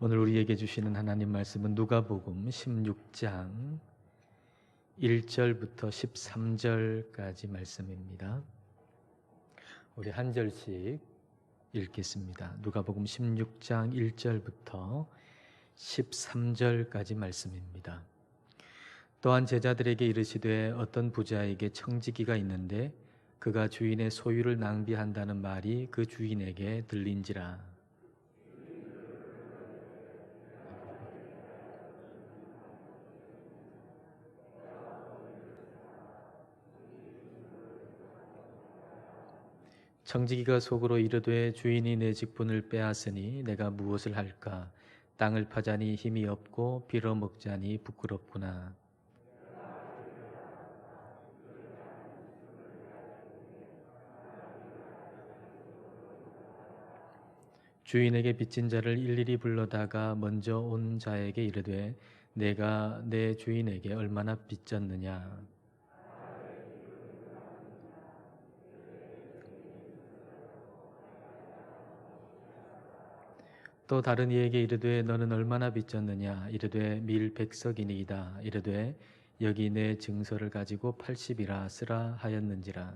오늘 우리에게 주시는 하나님 말씀은 누가복음 16장 1절부터 13절까지 말씀입니다. 우리 한 절씩 읽겠습니다. 누가복음 16장 1절부터 13절까지 말씀입니다. 또한 제자들에게 이르시되 어떤 부자에게 청지기가 있는데 그가 주인의 소유를 낭비한다는 말이 그 주인에게 들린지라. 청지기가 속으로 이르되 주인이 내 직분을 빼앗으니 내가 무엇을 할까? 땅을 파자니 힘이 없고 빌어먹자니 부끄럽구나. 주인에게 빚진 자를 일일이 불러다가 먼저 온 자에게 이르되 내가 내 주인에게 얼마나 빚졌느냐? 또 다른 이에게 이르되 너는 얼마나 빚졌느냐? 이르되 밀 100석이니이다. 이르되 여기 내 증서를 가지고 80이라 쓰라 하였는지라.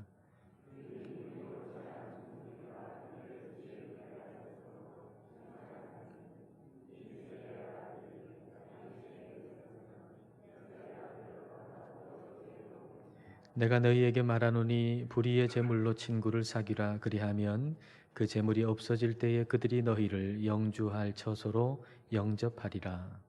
내가 너희에게 말하노니 불의의 재물로 친구를 사귀라. 그리하면 그 재물이 없어질 때에 그들이 너희를 영주할 처소로 영접하리라.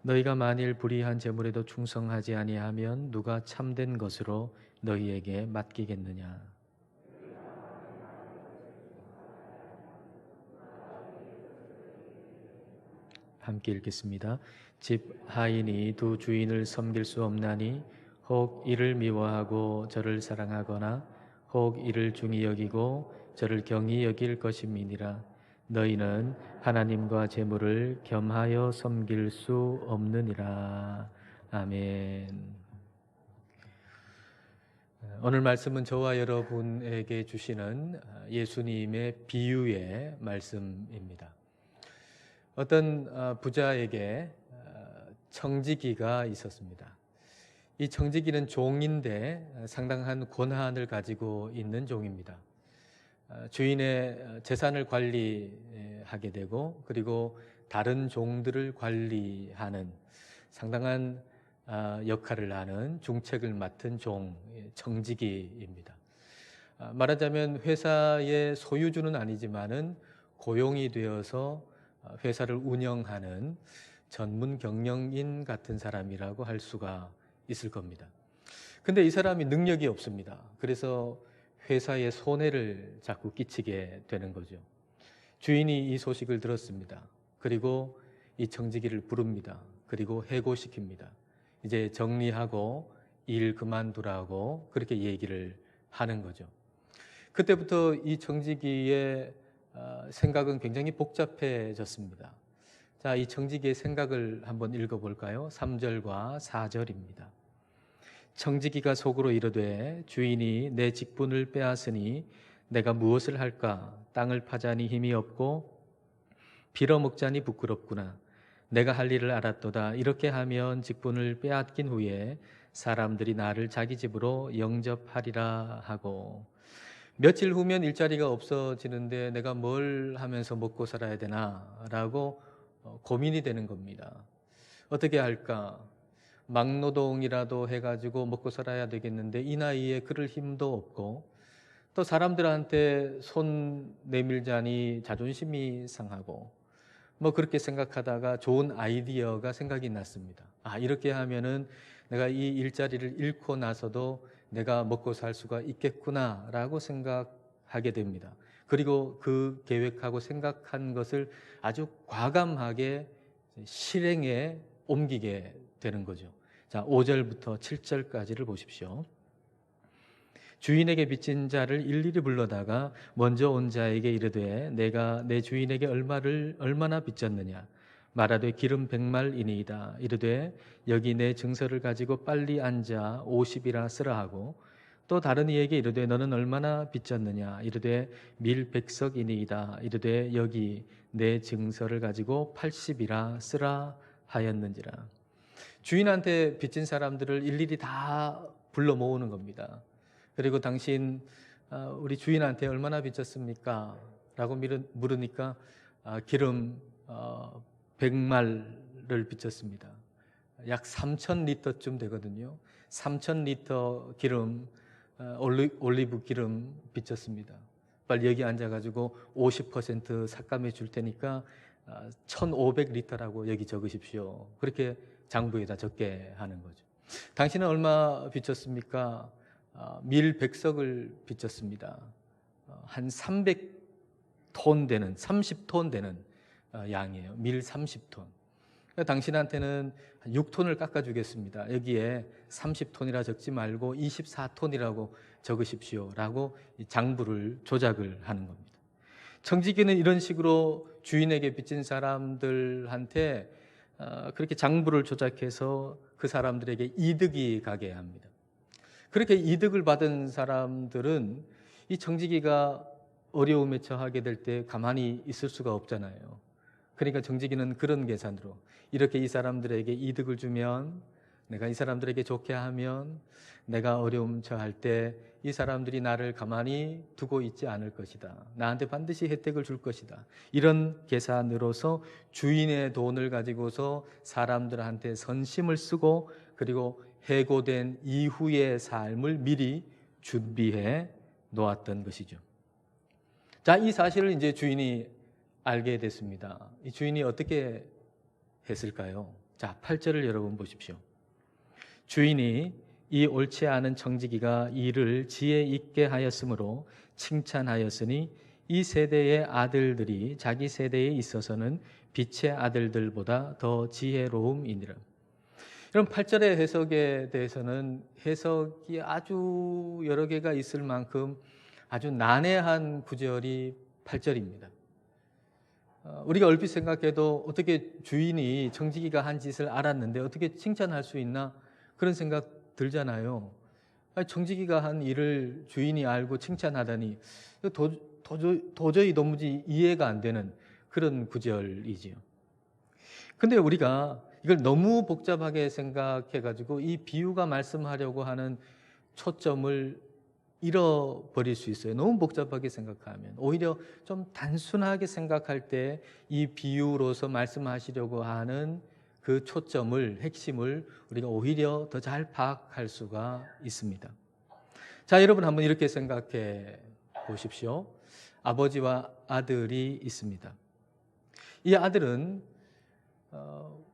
너희가 만일 불의한 재물에도 충성하지 아니하면 누가 참된 것으로 너희에게 맡기겠느냐? 함께 읽겠습니다. 집 하인이 두 주인을 섬길 수 없나니 혹 이를 미워하고 저를 사랑하거나 혹 이를 중히 여기고 저를 경히 여길 것임이니라. 너희는 하나님과 재물을 겸하여 섬길 수 없느니라. 아멘. 오늘 말씀은 저와 여러분에게 주시는 예수님의 비유의 말씀입니다. 어떤 부자에게 청지기가 있었습니다. 이 청지기는 종인데 상당한 권한을 가지고 있는 종입니다. 주인의 재산을 관리하게 되고 그리고 다른 종들을 관리하는 상당한 역할을 하는 중책을 맡은 종, 청지기입니다. 말하자면 회사의 소유주는 아니지만은 고용이 되어서 회사를 운영하는 전문 경영인 같은 사람이라고 할 수가 있을 겁니다. 근데 이 사람이 능력이 없습니다. 그래서 회사에 손해를 자꾸 끼치게 되는 거죠. 주인이 이 소식을 들었습니다. 그리고 이 청지기를 부릅니다. 그리고 해고시킵니다. 이제 정리하고 일 그만두라고 그렇게 얘기를 하는 거죠. 그때부터 이 청지기의 생각은 굉장히 복잡해졌습니다. 자, 이 청지기의 생각을 한번 읽어볼까요? 3절과 4절입니다. 청지기가 속으로 이르되 주인이 내 직분을 빼앗으니 내가 무엇을 할까? 땅을 파자니 힘이 없고 빌어먹자니 부끄럽구나. 내가 할 일을 알았도다. 이렇게 하면 직분을 빼앗긴 후에 사람들이 나를 자기 집으로 영접하리라 하고 며칠 후면 일자리가 없어지는데 내가 뭘 하면서 먹고 살아야 되나라고 고민이 되는 겁니다. 어떻게 할까? 막노동이라도 해가지고 먹고 살아야 되겠는데 이 나이에 그럴 힘도 없고 또 사람들한테 손 내밀자니 자존심이 상하고 뭐 그렇게 생각하다가 좋은 아이디어가 생각이 났습니다. 이렇게 하면은 내가 이 일자리를 잃고 나서도 내가 먹고 살 수가 있겠구나라고 생각하게 됩니다. 그리고 그 계획하고 생각한 것을 아주 과감하게 실행에 옮기게 되는 거죠. 자, 5절부터 7절까지를 보십시오. 주인에게 빚진 자를 일일이 불러다가 먼저 온 자에게 이르되 내가 내 주인에게 얼마나 빚졌느냐? 말하되 기름 100말이니이다. 이르되 여기 내 증서를 가지고 빨리 앉아 50이라 쓰라 하고 또 다른 이에게 이르되 너는 얼마나 빚졌느냐. 이르되 밀 100석이니이다. 이르되 여기 내 증서를 가지고 80이라 쓰라 하였는지라. 주인한테 빚진 사람들을 일일이 다 불러 모으는 겁니다. 그리고 당신 우리 주인한테 얼마나 빚졌습니까? 라고 물으니까 기름 100말을 빚졌습니다. 약 3,000리터쯤 되거든요. 3,000리터 기름, 올리브 기름 빚졌습니다. 빨리 여기 앉아가지고 50% 삭감해 줄 테니까 1,500리터라고 여기 적으십시오. 그렇게 장부에다 적게 하는 거죠. 당신은 얼마 빚졌습니까? 밀 100석을 빚졌습니다. 한 300톤 되는, 30톤 되는 양이에요. 밀 30톤. 당신한테는 6톤을 깎아주겠습니다. 여기에 30톤이라 적지 말고 24톤이라고 적으십시오. 라고 장부를 조작을 하는 겁니다. 청지기는 이런 식으로 주인에게 빚진 사람들한테 그렇게 장부를 조작해서 그 사람들에게 이득이 가게 합니다. 그렇게 이득을 받은 사람들은 이 정직이가 어려움에 처하게 될 때 가만히 있을 수가 없잖아요. 그러니까 정직이는 그런 계산으로 이렇게 이 사람들에게 이득을 주면, 내가 이 사람들에게 좋게 하면 내가 어려움 처할 때 이 사람들이 나를 가만히 두고 있지 않을 것이다. 나한테 반드시 혜택을 줄 것이다. 이런 계산으로서 주인의 돈을 가지고서 사람들한테 선심을 쓰고 그리고 해고된 이후의 삶을 미리 준비해 놓았던 것이죠. 자, 이 사실을 이제 주인이 알게 됐습니다. 이 주인이 어떻게 했을까요? 자, 8절을 여러분 보십시오. 주인이 이 옳지 않은 청지기가 이를 지혜 있게 하였으므로 칭찬하였으니 이 세대의 아들들이 자기 세대에 있어서는 빛의 아들들보다 더 지혜로움이니라. 이런 8절의 해석에 대해서는 해석이 아주 여러 개가 있을 만큼 아주 난해한 구절이 8절입니다. 우리가 얼핏 생각해도 어떻게 주인이 청지기가 한 짓을 알았는데 어떻게 칭찬할 수 있나 그런 생각 들잖아요. 청지기가 한 일을 주인이 알고 칭찬하다니 도저히 도무지 이해가 안 되는 그런 구절이지요. 근데 우리가 이걸 너무 복잡하게 생각해가지고 이 비유가 말씀하려고 하는 초점을 잃어버릴 수 있어요. 너무 복잡하게 생각하면. 오히려 좀 단순하게 생각할 때 이 비유로서 말씀하시려고 하는 그 초점을, 핵심을 우리가 오히려 더 잘 파악할 수가 있습니다. 자, 여러분 한번 이렇게 생각해 보십시오. 아버지와 아들이 있습니다. 이 아들은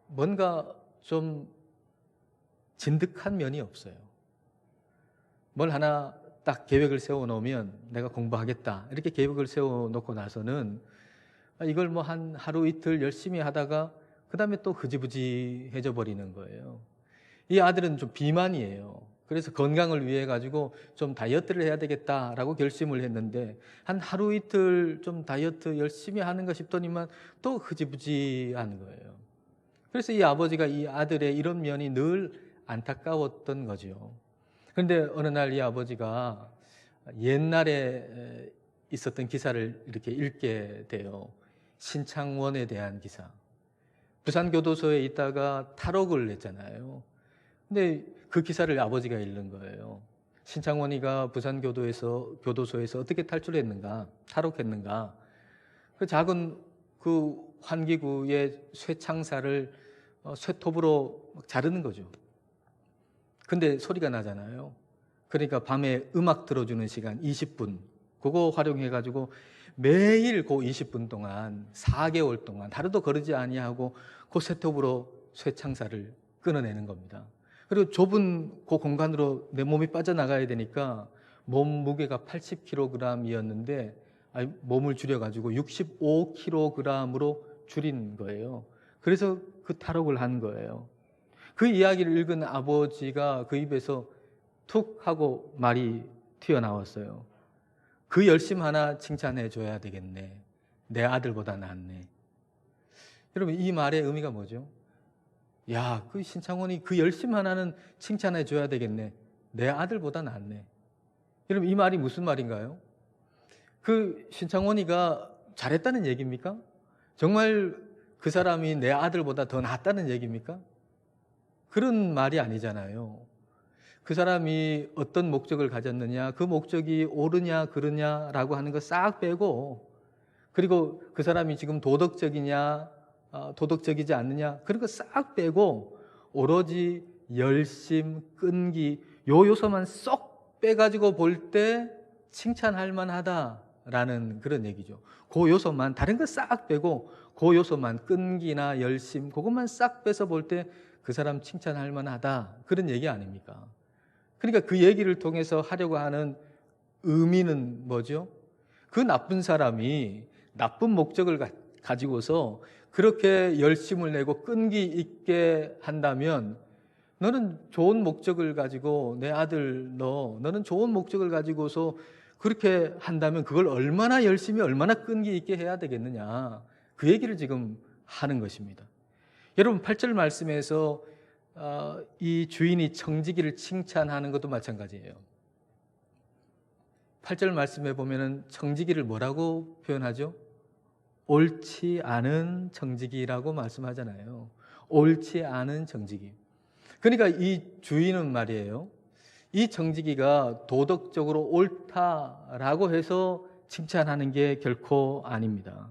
뭔가 좀 진득한 면이 없어요. 뭘 하나 딱 계획을 세워놓으면 내가 공부하겠다 이렇게 계획을 세워놓고 나서는 이걸 뭐 한 하루 이틀 열심히 하다가 그 다음에 또 흐지부지해져 버리는 거예요. 이 아들은 좀 비만이에요. 그래서 건강을 위해 가지고 좀 다이어트를 해야 되겠다라고 결심을 했는데 한 하루 이틀 좀 다이어트 열심히 하는가 싶더니만 또 흐지부지하는 거예요. 그래서 이 아버지가 이 아들의 이런 면이 늘 안타까웠던 거죠. 그런데 어느 날 이 아버지가 옛날에 있었던 기사를 이렇게 읽게 돼요. 신창원에 대한 기사. 부산교도소에 있다가 탈옥을 했잖아요. 근데 그 기사를 아버지가 읽는 거예요. 신창원이가 부산교도소에서 어떻게 탈출했는가, 탈옥했는가. 그 작은 그 환기구의 쇠창살을 쇠톱으로 자르는 거죠. 근데 소리가 나잖아요. 그러니까 밤에 음악 들어주는 시간 20분 그거 활용해가지고 매일 그 20분 동안 4개월 동안 하루도 거르지 아니하고 그 쇠톱으로 쇠창살을 끊어내는 겁니다. 그리고 좁은 그 공간으로 내 몸이 빠져나가야 되니까 몸 무게가 80kg이었는데 몸을 줄여가지고 65kg으로 줄인 거예요. 그래서 그 탈옥을 한 거예요. 그 이야기를 읽은 아버지가 그 입에서 툭 하고 말이 튀어나왔어요. 그 열심 하나 칭찬해 줘야 되겠네. 내 아들보다 낫네. 여러분, 이 말의 의미가 뭐죠? 야, 그 신창원이 그 열심 하나는 칭찬해 줘야 되겠네. 내 아들보다 낫네. 여러분, 이 말이 무슨 말인가요? 그 신창원이가 잘했다는 얘기입니까? 정말 그 사람이 내 아들보다 더 낫다는 얘기입니까? 그런 말이 아니잖아요. 그 사람이 어떤 목적을 가졌느냐, 그 목적이 옳으냐 그르냐라고 하는 거 싹 빼고, 그리고 그 사람이 지금 도덕적이냐 도덕적이지 않느냐 그런 거 싹 빼고 오로지 열심, 끈기 요 요소만 쏙 빼가지고 볼 때 칭찬할 만하다라는 그런 얘기죠. 그 요소만, 다른 거 싹 빼고 그 요소만, 끈기나 열심 그것만 싹 빼서 볼 때 그 사람 칭찬할 만하다, 그런 얘기 아닙니까? 그러니까 그 얘기를 통해서 하려고 하는 의미는 뭐죠? 그 나쁜 사람이 나쁜 목적을 가지고서 그렇게 열심을 내고 끈기 있게 한다면, 너는 좋은 목적을 가지고, 내 아들 너는 좋은 목적을 가지고서 그렇게 한다면 그걸 얼마나 열심히 얼마나 끈기 있게 해야 되겠느냐, 그 얘기를 지금 하는 것입니다. 여러분, 8절 말씀에서 이 주인이 청지기를 칭찬하는 것도 마찬가지예요. 8절 말씀에 보면은 청지기를 뭐라고 표현하죠? 옳지 않은 청지기라고 말씀하잖아요. 옳지 않은 청지기. 그러니까 이 주인은 말이에요, 이 청지기가 도덕적으로 옳다라고 해서 칭찬하는 게 결코 아닙니다.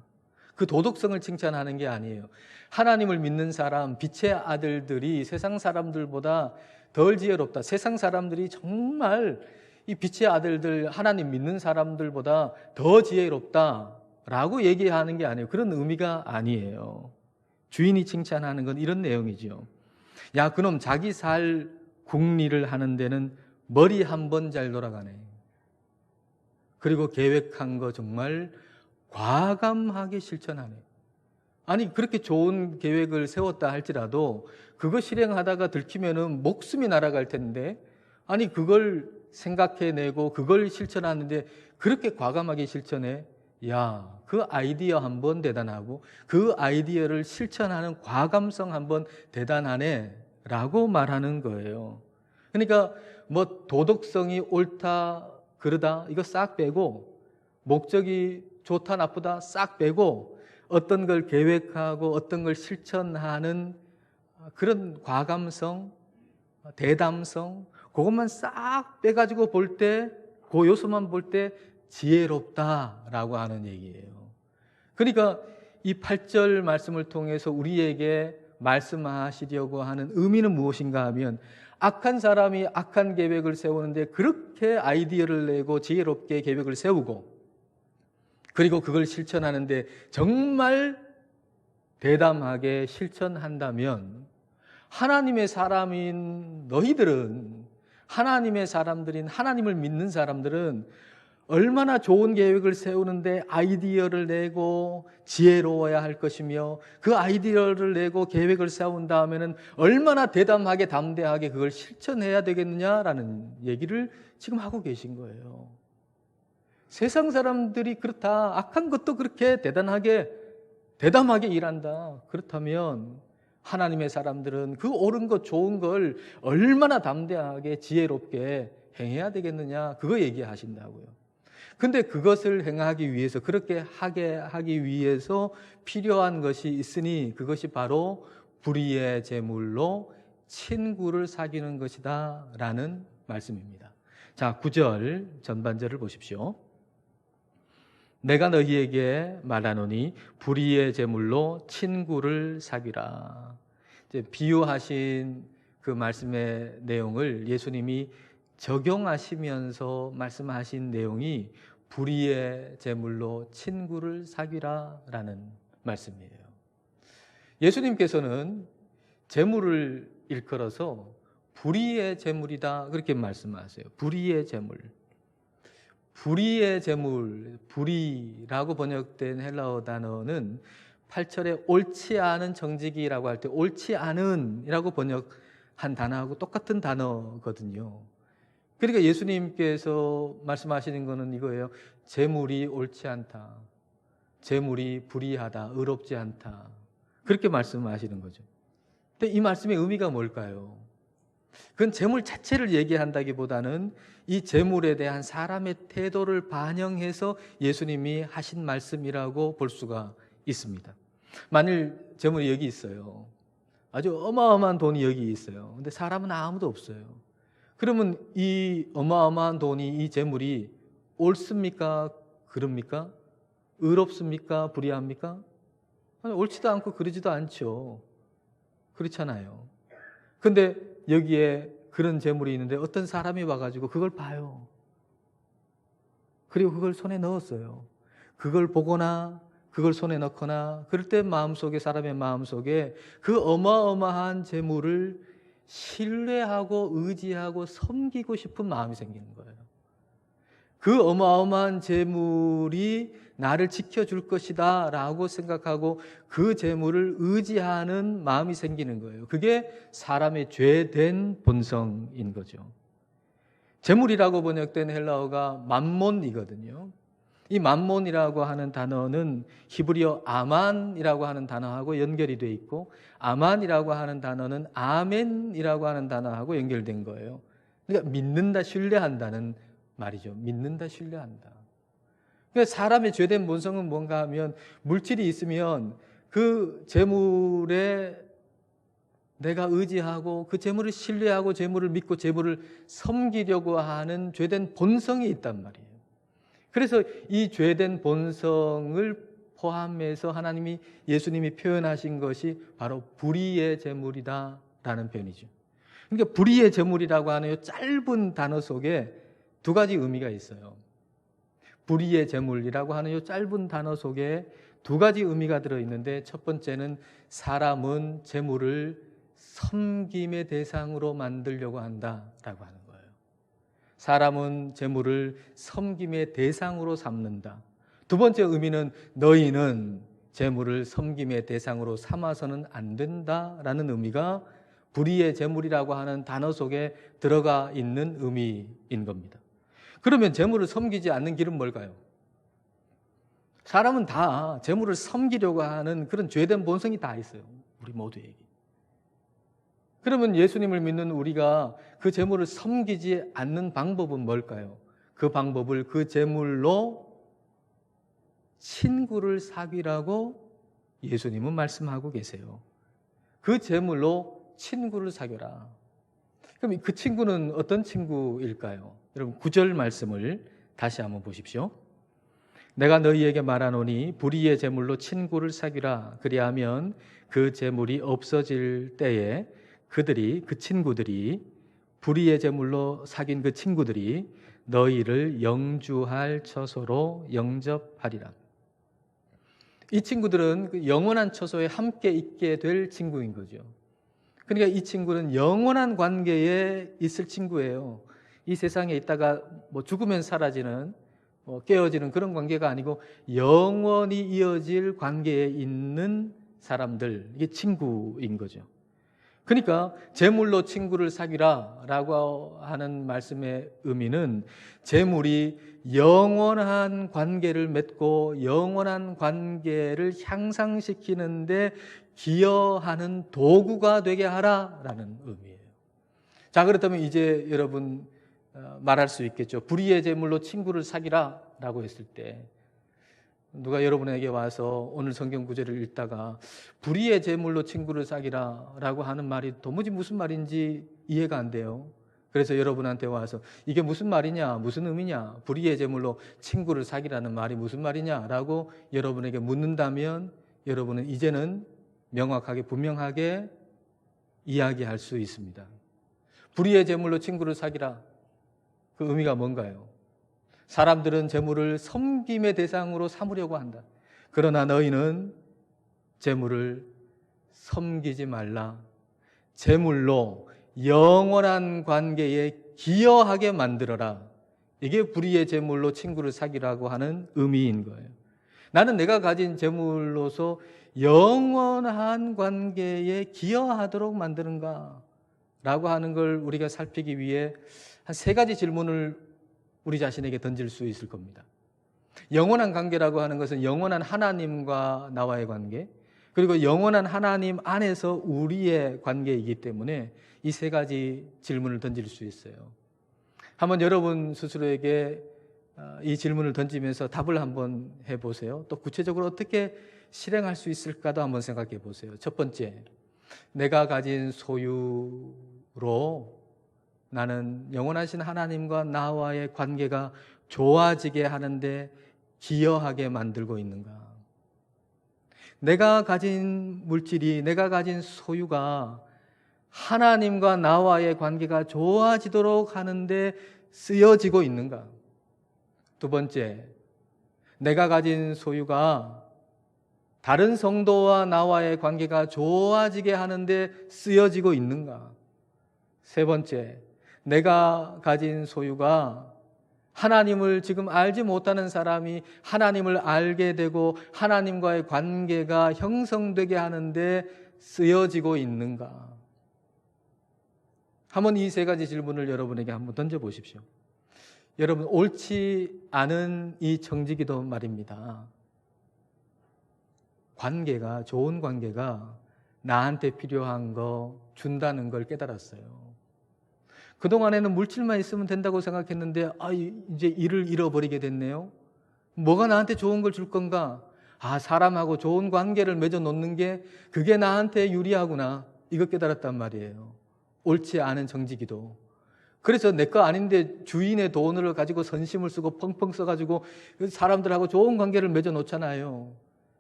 그 도덕성을 칭찬하는 게 아니에요. 하나님을 믿는 사람, 빛의 아들들이 세상 사람들보다 덜 지혜롭다. 세상 사람들이 정말 이 빛의 아들들, 하나님 믿는 사람들보다 더 지혜롭다라고 얘기하는 게 아니에요. 그런 의미가 아니에요. 주인이 칭찬하는 건 이런 내용이죠. 야, 그놈 자기 살 궁리를 하는 데는 머리 한 번 잘 돌아가네. 그리고 계획한 거 정말 과감하게 실천하네. 아니, 그렇게 좋은 계획을 세웠다 할지라도 그거 실행하다가 들키면은 목숨이 날아갈 텐데, 아니 그걸 생각해내고 그걸 실천하는데 그렇게 과감하게 실천해? 야, 그 아이디어 한번 대단하고 그 아이디어를 실천하는 과감성 한번 대단하네 라고 말하는 거예요. 그러니까 뭐 도덕성이 옳다 그르다 이거 싹 빼고, 목적이 좋다 나쁘다 싹 빼고, 어떤 걸 계획하고 어떤 걸 실천하는 그런 과감성, 대담성, 그것만 싹 빼가지고 볼 때, 그 요소만 볼 때 지혜롭다라고 하는 얘기예요. 그러니까 이 8절 말씀을 통해서 우리에게 말씀하시려고 하는 의미는 무엇인가 하면, 악한 사람이 악한 계획을 세우는데 그렇게 아이디어를 내고 지혜롭게 계획을 세우고, 그리고 그걸 실천하는데 정말 대담하게 실천한다면, 하나님의 사람인 너희들은, 하나님의 사람들인 하나님을 믿는 사람들은 얼마나 좋은 계획을 세우는데 아이디어를 내고 지혜로워야 할 것이며, 그 아이디어를 내고 계획을 세운 다음에는 얼마나 대담하게 담대하게 그걸 실천해야 되겠느냐라는 얘기를 지금 하고 계신 거예요. 세상 사람들이 그렇다, 악한 것도 그렇게 대담하게 일한다, 그렇다면 하나님의 사람들은 그 옳은 것, 좋은 걸 얼마나 담대하게 지혜롭게 행해야 되겠느냐, 그거 얘기하신다고요. 근데 그것을 행하기 위해서, 그렇게 하기 위해서 필요한 것이 있으니 그것이 바로 불의의 제물로 친구를 사귀는 것이다 라는 말씀입니다. 자, 9절 전반절을 보십시오. 내가 너희에게 말하노니 불의의 제물로 친구를 사귀라. 이제 비유하신 그 말씀의 내용을 예수님이 적용하시면서 말씀하신 내용이 불의의 제물로 친구를 사귀라라는 말씀이에요. 예수님께서는 제물을 일컬어서 불의의 제물이다 그렇게 말씀하세요. 불의의 제물. 불의의 제물, 불의라고 번역된 헬라어 단어는 8절에 옳지 않은 정직이라고 할 때 옳지 않은이라고 번역한 단어하고 똑같은 단어거든요. 그러니까 예수님께서 말씀하시는 거는 이거예요. 제물이 옳지 않다, 제물이 불의하다, 의롭지 않다, 그렇게 말씀하시는 거죠. 근데 이 말씀의 의미가 뭘까요? 그건 재물 자체를 얘기한다기보다는 이 재물에 대한 사람의 태도를 반영해서 예수님이 하신 말씀이라고 볼 수가 있습니다. 만일 재물이 여기 있어요. 아주 어마어마한 돈이 여기 있어요. 근데 사람은 아무도 없어요. 그러면 이 어마어마한 돈이, 이 재물이 옳습니까? 그럽니까? 의롭습니까? 불의합니까? 아니, 옳지도 않고 그러지도 않죠. 그렇잖아요. 근데 여기에 그런 재물이 있는데 어떤 사람이 와가지고 그걸 봐요. 그리고 그걸 손에 넣었어요. 그걸 보거나 그걸 손에 넣거나 그럴 때 마음속에, 사람의 마음속에 그 어마어마한 재물을 신뢰하고 의지하고 섬기고 싶은 마음이 생기는 거예요. 그 어마어마한 재물이 나를 지켜줄 것이다 라고 생각하고 그 재물을 의지하는 마음이 생기는 거예요. 그게 사람의 죄된 본성인 거죠. 재물이라고 번역된 헬라어가 맘몬이거든요. 이 맘몬이라고 하는 단어는 히브리어 아만이라고 하는 단어하고 연결이 돼 있고, 아만이라고 하는 단어는 아멘이라고 하는 단어하고 연결된 거예요. 그러니까 믿는다, 신뢰한다는 말이죠. 믿는다, 신뢰한다. 그러니까 사람의 죄된 본성은 뭔가 하면 물질이 있으면 그 재물에 내가 의지하고 그 재물을 신뢰하고 재물을 믿고 재물을 섬기려고 하는 죄된 본성이 있단 말이에요. 그래서 이 죄된 본성을 포함해서 하나님이, 예수님이 표현하신 것이 바로 불의의 재물이다라는 표현이죠. 그러니까 불의의 재물이라고 하는 이 짧은 단어 속에 두 가지 의미가 있어요. 불의의 재물이라고 하는 이 짧은 단어 속에 두 가지 의미가 들어있는데, 첫 번째는 사람은 재물을 섬김의 대상으로 만들려고 한다라고 하는 거예요. 사람은 재물을 섬김의 대상으로 삼는다. 두 번째 의미는 너희는 재물을 섬김의 대상으로 삼아서는 안 된다라는 의미가 불의의 재물이라고 하는 단어 속에 들어가 있는 의미인 겁니다. 그러면 재물을 섬기지 않는 길은 뭘까요? 사람은 다 재물을 섬기려고 하는 그런 죄된 본성이 다 있어요. 우리 모두에게. 그러면 예수님을 믿는 우리가 그 재물을 섬기지 않는 방법은 뭘까요? 그 방법을 그 재물로 친구를 사귀라고 예수님은 말씀하고 계세요. 그 재물로 친구를 사귀라. 그럼 그 친구는 어떤 친구일까요? 여러분 9절 말씀을 다시 한번 보십시오. 내가 너희에게 말하노니 불의의 재물로 친구를 사귀라. 그리하면 그 재물이 없어질 때에 그 친구들이, 불의의 재물로 사귄 그 친구들이 너희를 영주할 처소로 영접하리라. 이 친구들은 그 영원한 처소에 함께 있게 될 친구인 거죠. 그러니까 이 친구는 영원한 관계에 있을 친구예요. 이 세상에 있다가 뭐 죽으면 사라지는, 깨어지는 그런 관계가 아니고 영원히 이어질 관계에 있는 사람들, 이게 친구인 거죠. 그러니까 재물로 친구를 사귀라 라고 하는 말씀의 의미는 재물이 영원한 관계를 맺고 영원한 관계를 향상시키는데 기여하는 도구가 되게 하라라는 의미예요. 자, 그렇다면 이제 여러분 말할 수 있겠죠. 불의의 재물로 친구를 사귀라 라고 했을 때 누가 여러분에게 와서 오늘 성경 구절을 읽다가 불의의 재물로 친구를 사귀라 라고 하는 말이 도무지 무슨 말인지 이해가 안 돼요. 그래서 여러분한테 와서 이게 무슨 말이냐, 무슨 의미냐, 불의의 재물로 친구를 사귀라는 말이 무슨 말이냐 라고 여러분에게 묻는다면 여러분은 이제는 명확하게 분명하게 이야기할 수 있습니다. 불의의 재물로 친구를 사귀라, 그 의미가 뭔가요? 사람들은 재물을 섬김의 대상으로 삼으려고 한다. 그러나 너희는 재물을 섬기지 말라. 재물로 영원한 관계에 기여하게 만들어라. 이게 불의의 재물로 친구를 사귀라고 하는 의미인 거예요. 나는 내가 가진 재물로서 영원한 관계에 기여하도록 만드는가? 라고 하는 걸 우리가 살피기 위해 한 세 가지 질문을 우리 자신에게 던질 수 있을 겁니다. 영원한 관계라고 하는 것은 영원한 하나님과 나와의 관계, 그리고 영원한 하나님 안에서 우리의 관계이기 때문에 이 세 가지 질문을 던질 수 있어요. 한번 여러분 스스로에게 이 질문을 던지면서 답을 한번 해보세요. 또 구체적으로 어떻게 실행할 수 있을까도 한번 생각해 보세요. 첫 번째, 내가 가진 소유로 나는 영원하신 하나님과 나와의 관계가 좋아지게 하는데 기여하게 만들고 있는가? 내가 가진 물질이, 내가 가진 소유가 하나님과 나와의 관계가 좋아지도록 하는데 쓰여지고 있는가? 두 번째, 내가 가진 소유가 다른 성도와 나와의 관계가 좋아지게 하는데 쓰여지고 있는가? 세 번째, 내가 가진 소유가 하나님을 지금 알지 못하는 사람이 하나님을 알게 되고 하나님과의 관계가 형성되게 하는데 쓰여지고 있는가? 한번 이 세 가지 질문을 여러분에게 한번 던져보십시오. 여러분, 옳지 않은 이 청지기도 말입니다. 관계가, 좋은 관계가 나한테 필요한 거 준다는 걸 깨달았어요. 그동안에는 물질만 있으면 된다고 생각했는데 이제 이를 잃어버리게 됐네요. 뭐가 나한테 좋은 걸 줄 건가? 사람하고 좋은 관계를 맺어 놓는 게 그게 나한테 유리하구나. 이거 깨달았단 말이에요. 옳지 않은 정직이도. 그래서 내 거 아닌데 주인의 돈을 가지고 선심을 쓰고 펑펑 써가지고 사람들하고 좋은 관계를 맺어 놓잖아요.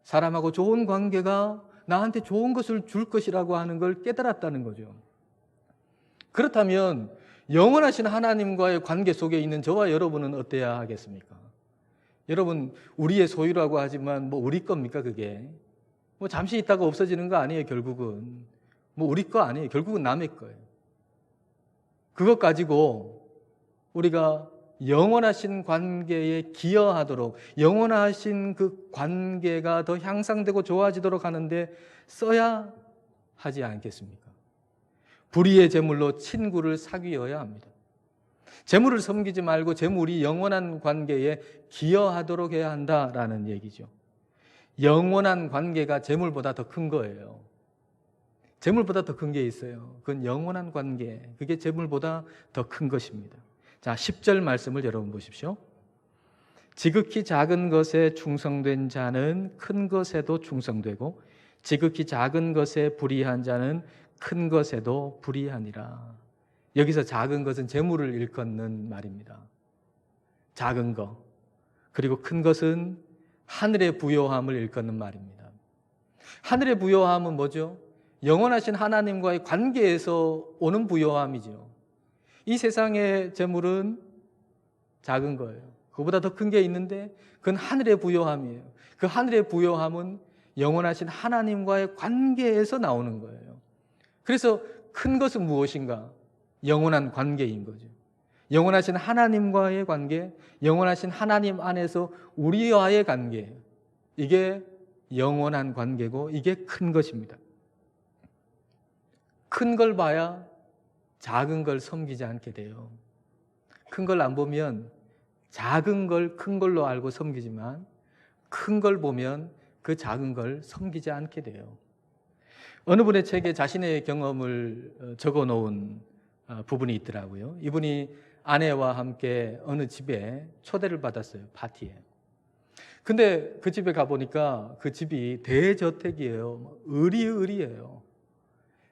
사람하고 좋은 관계가 나한테 좋은 것을 줄 것이라고 하는 걸 깨달았다는 거죠. 그렇다면 영원하신 하나님과의 관계 속에 있는 저와 여러분은 어때야 하겠습니까? 여러분, 우리의 소유라고 하지만 우리 겁니까 그게? 잠시 있다가 없어지는 거 아니에요. 결국은 우리 거 아니에요. 결국은 남의 거예요. 그것 가지고 우리가 영원하신 관계에 기여하도록, 영원하신 그 관계가 더 향상되고 좋아지도록 하는데 써야 하지 않겠습니까? 불의의 재물로 친구를 사귀어야 합니다. 재물을 섬기지 말고 재물이 영원한 관계에 기여하도록 해야 한다라는 얘기죠. 영원한 관계가 재물보다 더 큰 거예요. 재물보다 더 큰 게 있어요. 그건 영원한 관계, 그게 재물보다 더 큰 것입니다. 자, 10절 말씀을 여러분 보십시오. 지극히 작은 것에 충성된 자는 큰 것에도 충성되고 지극히 작은 것에 불의한 자는 큰 것에도 불의하니라. 여기서 작은 것은 재물을 일컫는 말입니다. 작은 것. 그리고 큰 것은 하늘의 부요함을 일컫는 말입니다. 하늘의 부요함은 뭐죠? 영원하신 하나님과의 관계에서 오는 부요함이죠. 이 세상의 재물은 작은 거예요. 그보다 더 큰 게 있는데 그건 하늘의 부요함이에요. 그 하늘의 부요함은 영원하신 하나님과의 관계에서 나오는 거예요. 그래서 큰 것은 무엇인가? 영원한 관계인 거죠. 영원하신 하나님과의 관계, 영원하신 하나님 안에서 우리와의 관계, 이게 영원한 관계고 이게 큰 것입니다. 큰 걸 봐야 작은 걸 섬기지 않게 돼요. 큰 걸 안 보면 작은 걸 큰 걸로 알고 섬기지만 큰 걸 보면 그 작은 걸 섬기지 않게 돼요. 어느 분의 책에 자신의 경험을 적어 놓은 부분이 있더라고요. 이분이 아내와 함께 어느 집에 초대를 받았어요. 파티에. 근데 그 집에 가보니까 그 집이 대저택이에요. 으리으리해요.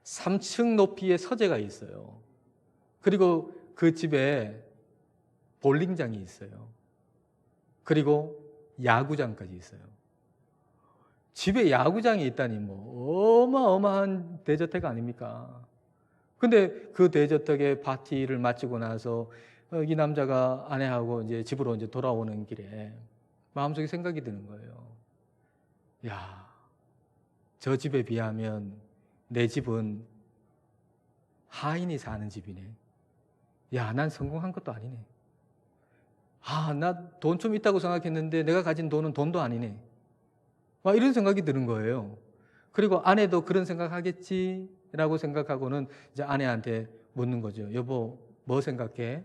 3층 높이의 서재가 있어요. 그리고 그 집에 볼링장이 있어요. 그리고 야구장까지 있어요. 집에 야구장이 있다니 어마어마한 대저택 아닙니까? 근데 그 대저택의 파티를 마치고 나서 이 남자가 아내하고 이제 집으로 이제 돌아오는 길에 마음속에 생각이 드는 거예요. 야, 저 집에 비하면 내 집은 하인이 사는 집이네. 야, 난 성공한 것도 아니네. 나 돈 좀 있다고 생각했는데 내가 가진 돈은 돈도 아니네. 막 이런 생각이 드는 거예요. 그리고 아내도 그런 생각하겠지라고 생각하고는 이제 아내한테 묻는 거죠. 여보, 뭐 생각해?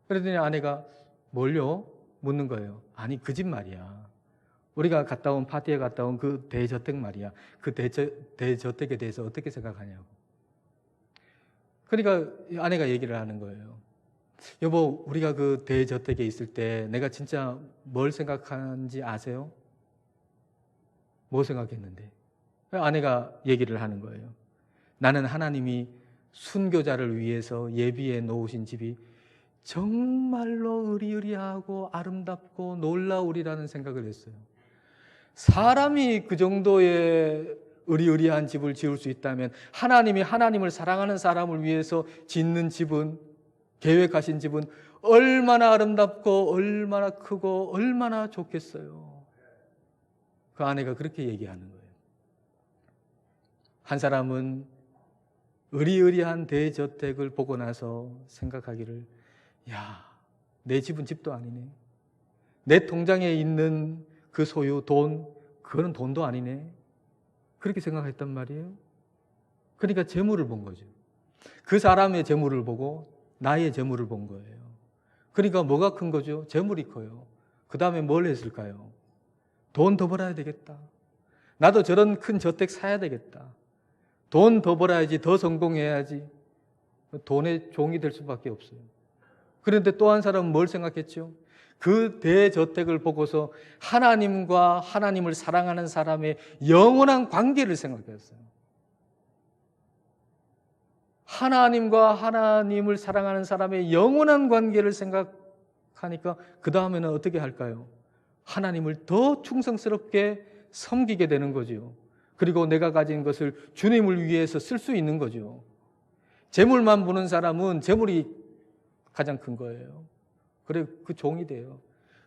그랬더니 아내가 뭘요? 묻는 거예요. 아니, 그 집 말이야. 우리가 갔다 온 파티에 갔다 온 그 대저택 말이야. 그 대저택에 대해서 어떻게 생각하냐고. 그러니까 아내가 얘기를 하는 거예요. 여보, 우리가 그 대저택에 있을 때 내가 진짜 뭘 생각하는지 아세요? 뭐 생각했는데? 아내가 얘기를 하는 거예요. 나는 하나님이 순교자를 위해서 예비해 놓으신 집이 정말로 의리의리하고 아름답고 놀라우리라는 생각을 했어요. 사람이 그 정도의 의리의리한 집을 지을 수 있다면 하나님이 하나님을 사랑하는 사람을 위해서 짓는 집은, 계획하신 집은 얼마나 아름답고 얼마나 크고 얼마나 좋겠어요. 그 아내가 그렇게 얘기하는 거예요. 한 사람은 의리의리한 대저택을 보고 나서 생각하기를, 야, 내 집은 집도 아니네. 내 통장에 있는 그 소유, 돈, 그거는 돈도 아니네. 그렇게 생각했단 말이에요. 그러니까 재물을 본 거죠. 그 사람의 재물을 보고 나의 재물을 본 거예요. 그러니까 뭐가 큰 거죠? 재물이 커요. 그 다음에 뭘 했을까요? 돈 더 벌어야 되겠다. 나도 저런 큰 저택 사야 되겠다. 돈 더 벌어야지, 더 성공해야지. 돈의 종이 될 수밖에 없어요. 그런데 또 한 사람은 뭘 생각했죠? 그 대저택을 보고서 하나님과 하나님을 사랑하는 사람의 영원한 관계를 생각했어요. 하나님과 하나님을 사랑하는 사람의 영원한 관계를 생각하니까 그 다음에는 어떻게 할까요? 하나님을 더 충성스럽게 섬기게 되는 거죠. 그리고 내가 가진 것을 주님을 위해서 쓸 수 있는 거죠. 재물만 보는 사람은 재물이 가장 큰 거예요. 그래, 그 종이 돼요.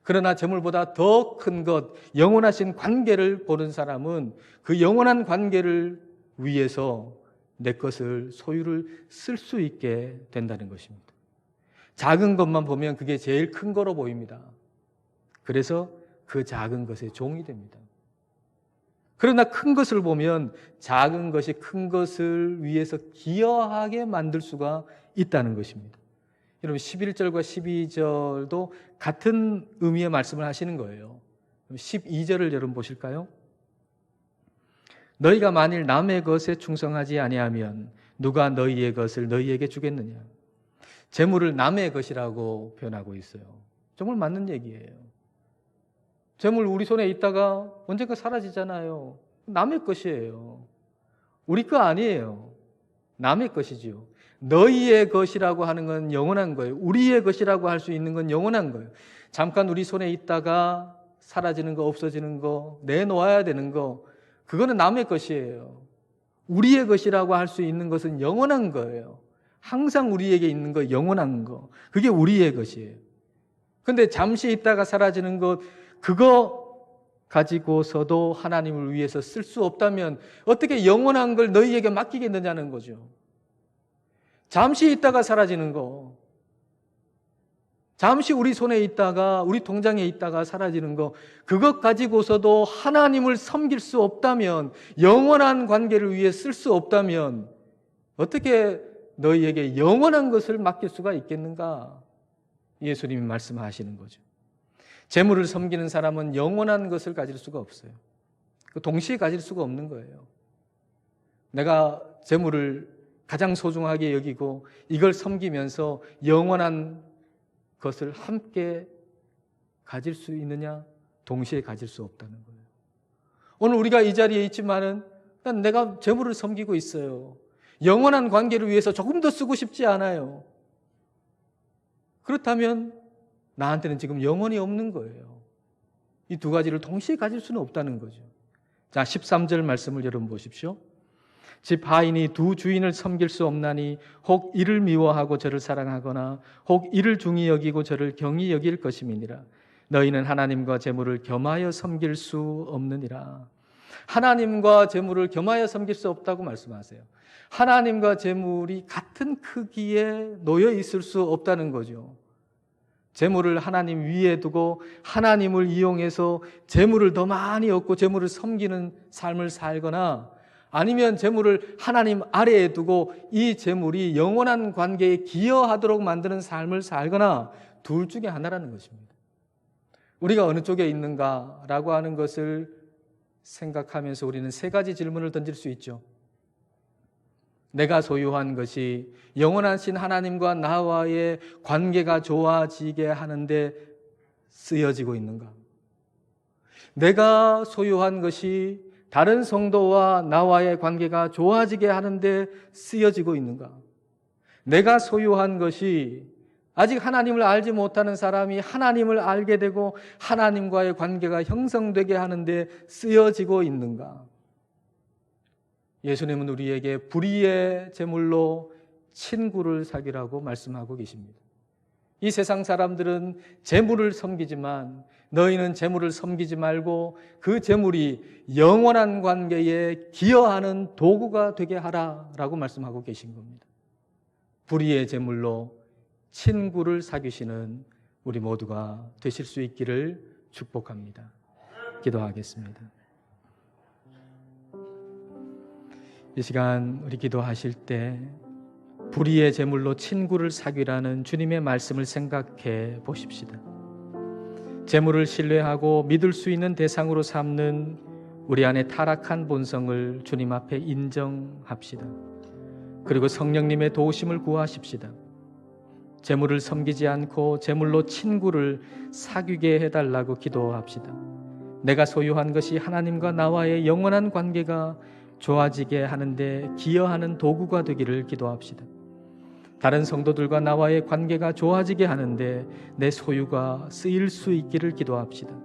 그러나 재물보다 더 큰 것, 영원하신 관계를 보는 사람은 그 영원한 관계를 위해서 내 것을, 소유를 쓸 수 있게 된다는 것입니다. 작은 것만 보면 그게 제일 큰 거로 보입니다. 그래서 그 작은 것의 종이 됩니다. 그러나 큰 것을 보면 작은 것이 큰 것을 위해서 기여하게 만들 수가 있다는 것입니다. 여러분 11절과 12절도 같은 의미의 말씀을 하시는 거예요. 12절을 여러분 보실까요? 너희가 만일 남의 것에 충성하지 아니하면 누가 너희의 것을 너희에게 주겠느냐. 재물을 남의 것이라고 표현하고 있어요. 정말 맞는 얘기예요. 재물 우리 손에 있다가 언젠가 사라지잖아요. 남의 것이에요. 우리 거 아니에요. 남의 것이지요. 너희의 것이라고 하는 건 영원한 거예요. 우리의 것이라고 할 수 있는 건 영원한 거예요. 잠깐 우리 손에 있다가 사라지는 거, 없어지는 거, 내놓아야 되는 거, 그거는 남의 것이에요. 우리의 것이라고 할 수 있는 것은 영원한 거예요. 항상 우리에게 있는 거, 영원한 거, 그게 우리의 것이에요. 근데 잠시 있다가 사라지는 것, 그거 가지고서도 하나님을 위해서 쓸 수 없다면 어떻게 영원한 걸 너희에게 맡기겠느냐는 거죠. 잠시 있다가 사라지는 거, 잠시 우리 손에 있다가, 우리 통장에 있다가 사라지는 거, 그것 가지고서도 하나님을 섬길 수 없다면, 영원한 관계를 위해 쓸 수 없다면 어떻게 너희에게 영원한 것을 맡길 수가 있겠는가? 예수님이 말씀하시는 거죠. 재물을 섬기는 사람은 영원한 것을 가질 수가 없어요. 동시에 가질 수가 없는 거예요. 내가 재물을 가장 소중하게 여기고 이걸 섬기면서 영원한 것을 함께 가질 수 있느냐? 동시에 가질 수 없다는 거예요. 오늘 우리가 이 자리에 있지만은 내가 재물을 섬기고 있어요. 영원한 관계를 위해서 조금 더 쓰고 싶지 않아요. 그렇다면 나한테는 지금 영혼이 없는 거예요. 이 두 가지를 동시에 가질 수는 없다는 거죠. 자, 13절 말씀을 여러분 보십시오. 집 하인이 두 주인을 섬길 수 없나니 혹 이를 미워하고 저를 사랑하거나 혹 이를 중히 여기고 저를 경히 여길 것임이니라. 너희는 하나님과 재물을 겸하여 섬길 수 없느니라. 하나님과 재물을 겸하여 섬길 수 없다고 말씀하세요. 하나님과 재물이 같은 크기에 놓여 있을 수 없다는 거죠. 재물을 하나님 위에 두고 하나님을 이용해서 재물을 더 많이 얻고 재물을 섬기는 삶을 살거나 아니면 재물을 하나님 아래에 두고 이 재물이 영원한 관계에 기여하도록 만드는 삶을 살거나 둘 중에 하나라는 것입니다. 우리가 어느 쪽에 있는가라고 하는 것을 생각하면서 우리는 세 가지 질문을 던질 수 있죠. 내가 소유한 것이 영원하신 하나님과 나와의 관계가 좋아지게 하는데 쓰여지고 있는가? 내가 소유한 것이 다른 성도와 나와의 관계가 좋아지게 하는데 쓰여지고 있는가? 내가 소유한 것이 아직 하나님을 알지 못하는 사람이 하나님을 알게 되고 하나님과의 관계가 형성되게 하는데 쓰여지고 있는가? 예수님은 우리에게 불의의 제물로 친구를 사귀라고 말씀하고 계십니다. 이 세상 사람들은 재물을 섬기지만 너희는 재물을 섬기지 말고 그 재물이 영원한 관계에 기여하는 도구가 되게 하라라고 말씀하고 계신 겁니다. 불의의 제물로 친구를 사귀시는 우리 모두가 되실 수 있기를 축복합니다. 기도하겠습니다. 이 시간 우리 기도하실 때 불의의 제물로 친구를 사귀라는 주님의 말씀을 생각해 보십시다. 재물을 신뢰하고 믿을 수 있는 대상으로 삼는 우리 안에 타락한 본성을 주님 앞에 인정합시다. 그리고 성령님의 도우심을 구하십시다. 재물을 섬기지 않고 재물로 친구를 사귀게 해달라고 기도합시다. 내가 소유한 것이 하나님과 나와의 영원한 관계가 좋아지게 하는데 기여하는 도구가 되기를 기도합시다. 다른 성도들과 나와의 관계가 좋아지게 하는데 내 소유가 쓰일 수 있기를 기도합시다.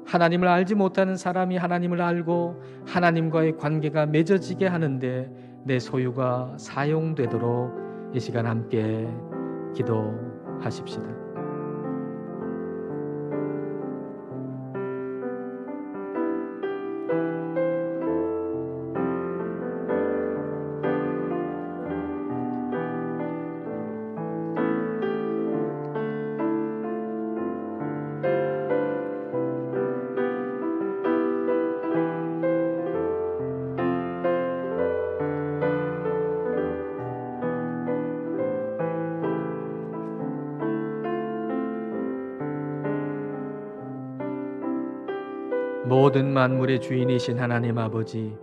하나님을 알지 못하는 사람이 하나님을 알고 하나님과의 관계가 맺어지게 하는데 내 소유가 사용되도록 이 시간 함께 기도하십시다. 모든 만물의 주인이신 하나님 아버지,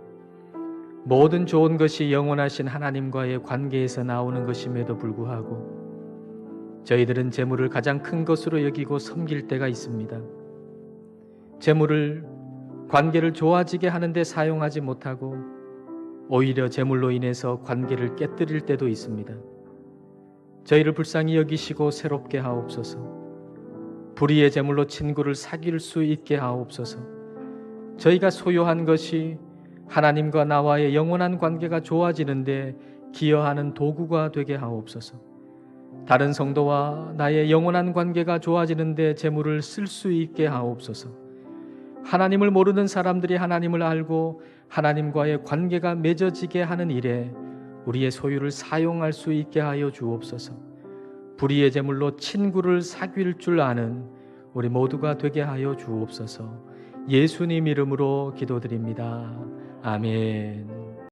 모든 좋은 것이 영원하신 하나님과의 관계에서 나오는 것임에도 불구하고 저희들은 재물을 가장 큰 것으로 여기고 섬길 때가 있습니다. 재물을 관계를 좋아지게 하는데 사용하지 못하고 오히려 재물로 인해서 관계를 깨뜨릴 때도 있습니다. 저희를 불쌍히 여기시고 새롭게 하옵소서. 불의의 재물로 친구를 사귈 수 있게 하옵소서. 저희가 소유한 것이 하나님과 나와의 영원한 관계가 좋아지는데 기여하는 도구가 되게 하옵소서. 다른 성도와 나의 영원한 관계가 좋아지는데 재물을 쓸 수 있게 하옵소서. 하나님을 모르는 사람들이 하나님을 알고 하나님과의 관계가 맺어지게 하는 일에 우리의 소유를 사용할 수 있게 하여 주옵소서. 불의의 재물로 친구를 사귈 줄 아는 우리 모두가 되게 하여 주옵소서. 예수님 이름으로 기도드립니다. 아멘.